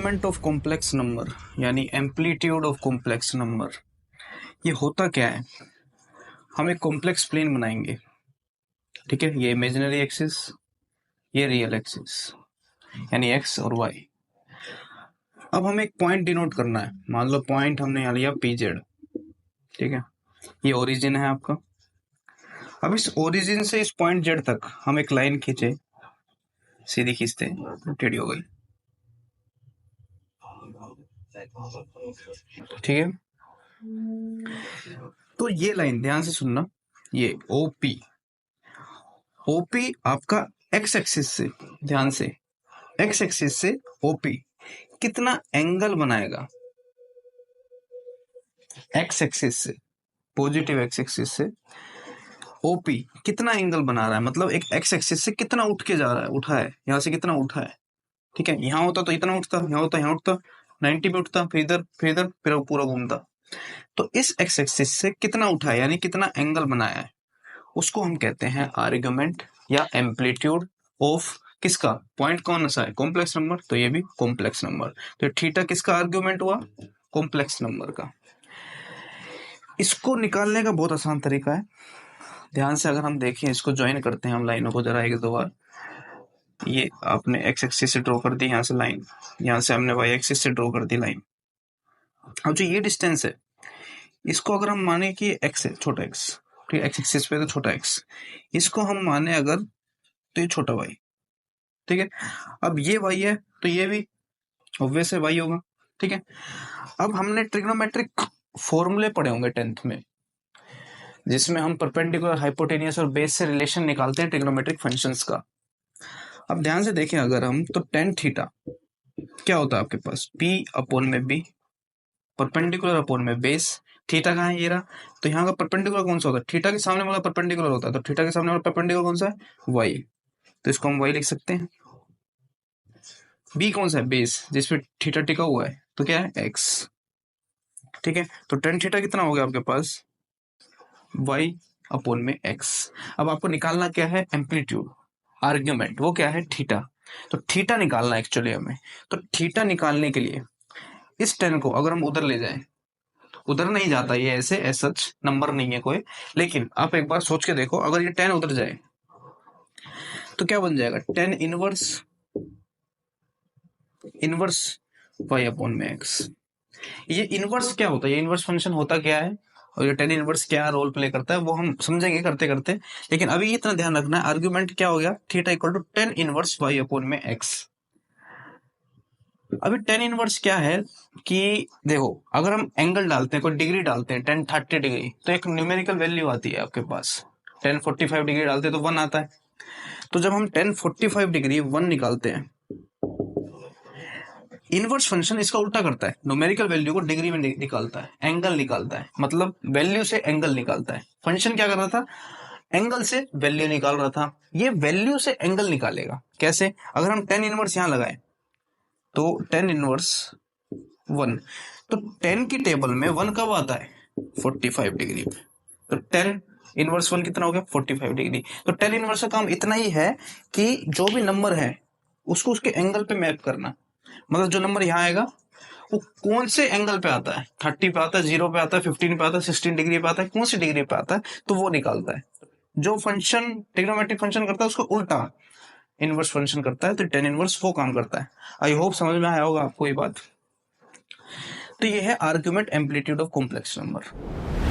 Argument of complex number यानी amplitude of complex number, ये होता क्या है? हम एक कॉम्प्लेक्स प्लेन बनाएंगे, ठीक है। ये इमेजिनरी एक्सिस, ये रियल एक्सिस यानी एक्स और वाई। अब हमें एक पॉइंट डिनोट करना है, मान लो पॉइंट हमने यहाँ लिया पी जेड, ठीक है। ये ओरिजिन है आपका। अब इस ओरिजिन से इस पॉइंट जेड तक हम एक लाइन खींचे, सीधी खींचते हैं, टेढ़ी हो गई, ठीक है। तो ये लाइन ध्यान से सुनना, ये ओपी, ओपी आपका एक्स एक्सिस से, ध्यान से, एक्स एक्सिस से ओपी कितना एंगल बनाएगा? एक्स एक्सिस से, पॉजिटिव एक्स एक्सिस से ओपी कितना एंगल बना रहा है, मतलब एक एक्स एक्सिस से कितना उठ के जा रहा है, उठा है, यहां से कितना उठा है, ठीक है। यहां होता तो इतना उठता, यहां होता, यहां उठता, 90 पे उठता, फिर इधर, फिर इधर, फिर पूरा घूमता। तो इस एक्स एक्सिस से कितना उठा है, यानी कितना एंगल बनाया है, उसको हम कहते हैं आर्ग्यूमेंट या एम्पलीट्यूड ऑफ किसका? पॉइंट कौन सा है? कॉम्प्लेक्स नंबर, तो ये भी कॉम्प्लेक्स नंबर। तो थीटा किसका आर्ग्यूमेंट हुआ? कॉम्प्लेक्स नंबर का। इसको निकालने का बहुत आसान तरीका है, ध्यान से अगर हम देखें, इसको ज्वाइन करते हैं हम लाइनों को जरा एक दो बार। ये आपने एक्स एक्सिस से ड्रॉ कर दी यहाँ से लाइन, यहाँ से हमने वाई एक्सिस से ड्रॉ कर दी लाइन। अब जो ये डिस्टेंस है, इसको अगर हम माने कि एक्स है, छोटा एक्स, ठीक है, एक्स एक्सिस पे तो छोटा एक्स, इसको हम माने अगर तो ये छोटा वाई, ठीक है। अब ये वाई है तो ये भी ऑब्वियस है वाई होगा, ठीक है। अब हमने ट्रिग्नोमेट्रिक फॉर्मूले पढ़े होंगे 10th में, जिसमें हम परपेंडिकुलर, हाइपोटेनियस और बेस से रिलेशन निकालते हैं ट्रिग्नोमेट्रिक फंक्शंस का। अब ध्यान से देखें अगर हम, तो टेन थीटा क्या होता है आपके पास? पी अपॉन में बी, परपेंडिकुलर अपॉन में बेस, थीटा कहाँ है? ये रहा। तो यहाँ का परपेंडिकुलर कौन सा होता है? थीटा के सामने वाला परपेंडिकुलर होता है, तो थीटा के सामने वाला परपेंडिकुलर कौन सा है? वाई, तो इसको हम वाई लिख सकते हैं। बी कौन सा है? बेस, जिसपे थीटा टिका हुआ है, तो क्या है? एक्स, ठीक है। तो टेन थीटा कितना हो गया आपके पास? वाई अपॉन में एक्स। अब आपको निकालना क्या है? एम्पलीट्यूड, आर्ग्यूमेंट, वो क्या है? थीटा। तो थीटा निकालना एक्चुअली हमें। तो थीटा निकालने के लिए इस 10 को अगर हम उधर ले जाएं, उधर नहीं जाता ये, ऐसे एज सच नंबर नहीं है कोई, लेकिन आप एक बार सोच के देखो, अगर ये 10 उधर जाए तो क्या बन जाएगा? 10 इनवर्स, इनवर्स वाई अपॉन में एक्स। ये इनवर्स क्या होता है? ये इनवर्स फंक्शन होता क्या है, और ये 10 इनवर्स क्या रोल प्ले करता है, वो हम समझेंगे करते करते। लेकिन अभी इतना ध्यान रखना है, आर्ग्यूमेंट क्या हो गया? Theta equal to 10 inverse Y upon में एक्स। अभी 10 इनवर्स क्या है कि देखो, अगर हम एंगल डालते हैं, कोई डिग्री डालते हैं, 1030 डिग्री, तो एक न्यूमेरिकल वैल्यू आती है आपके पास। 1045 डिग्री डालते हैं तो 1 आता है। तो जब हम 1045 डिग्री 1 निकालते हैं, इनवर्स फंक्शन इसका उल्टा करता है, न्यूमेरिकल वैल्यू को डिग्री में निकालता है, एंगल निकालता है, मतलब वैल्यू से एंगल निकालता है। फंक्शन क्या कर रहा था? एंगल से वैल्यू निकाल रहा था, ये वैल्यू से एंगल निकालेगा। कैसे? अगर हम 10 इनवर्स यहां लगाए तो 10 इनवर्स 1, तो 10 की टेबल में 1 कब आता है? 45 डिग्री पे। तो 10 इनवर्स 1 कितना हो गया? 45 डिग्री। तो 10 इनवर्स का काम इतना ही है कि जो भी नंबर है उसको उसके एंगल पे मैप करना, मतलब जो नंबर यहाँ आएगा वो कौन से एंगल पे आता है, 30 पे आता है, 0 पे आता है, 15 पे आता है, 16 डिग्री पे आता है, कौन सी डिग्री पे आता है, तो वो निकालता है। जो फंक्शन ट्रिग्नोमेट्रिक फंक्शन करता है उसको उल्टा इनवर्स फंक्शन करता है, तो 10 इनवर्स वो काम करता है। आई होप समझ में आया होगा आपको ये बात। तो ये है argument amplitude of complex number.